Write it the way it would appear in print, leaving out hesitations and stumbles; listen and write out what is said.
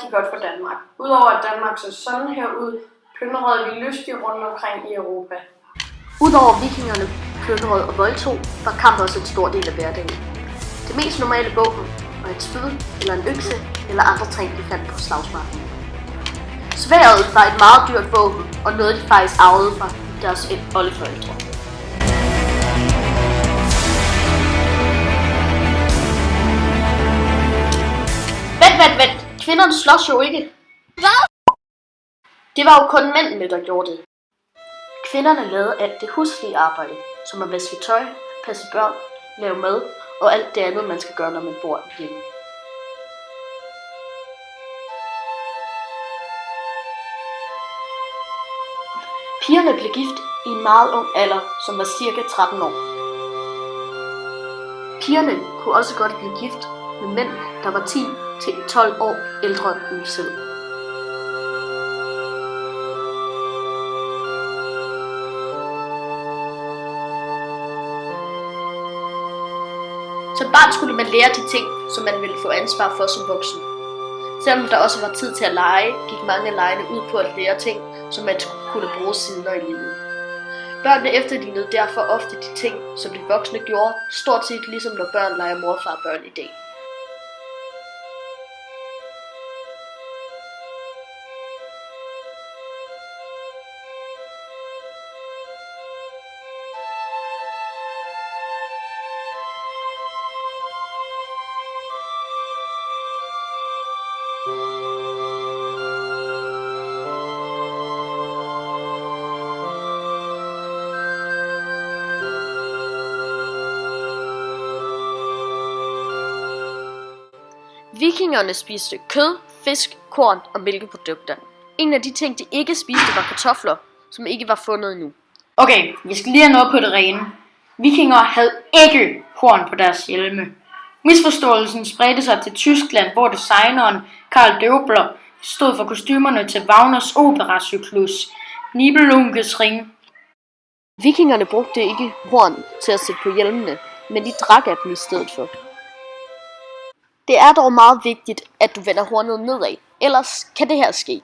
rigtig godt for Danmark. Udover at Danmark så sådan her ud, plyndrede vi lystigt rundt omkring i Europa. Udover vikingerne plyndrede og voldtog, var kamp også en stor del af hverdagen. Det mest normale våben var et spyd eller en økse eller andre ting, de fandt på slagsmarken. Sværdet var et meget dyrt våben, og noget de faktisk arvede fra deres oldeforældre. Vent. Kvinderne slås jo ikke. Hvad? Det var jo kun mændene, der gjorde det. Kvinderne lavede alt det huslige arbejde, som at vaske tøj, passe børn, lave mad og alt det andet, man skal gøre, når man bor hjemme. Pigerne blev gift i en meget ung alder, som var cirka 13 år. Pigerne kunne også godt blive gift med mænd, der var 10 til 12 år ældre end dem selv. Som barn skulle man lære de ting, som man ville få ansvar for som voksen. Selvom der også var tid til at lege, gik mange af legene ud på at lære ting, som man kunne bruge senere i livet. Børnene efterlignede derfor ofte de ting, som de voksne gjorde, stort set ligesom når børn leger morfar-børn i dag. Vikingerne spiste kød, fisk, korn og mælkeprodukter. En af de ting, de ikke spiste, var kartofler, som ikke var fundet endnu. Okay, vi skal lige have noget på det rene. Vikinger havde ikke horn på deres hjelme. Misforståelsen spredte sig til Tyskland, hvor designeren Karl Döbler stod for kostymerne til Wagners operacyklus Nibelungens Ring. Vikingerne brugte ikke horn til at sætte på hjelmene, men de drak af dem i stedet for. Det er dog meget vigtigt, at du vender hornet nedad, ellers kan det her ske.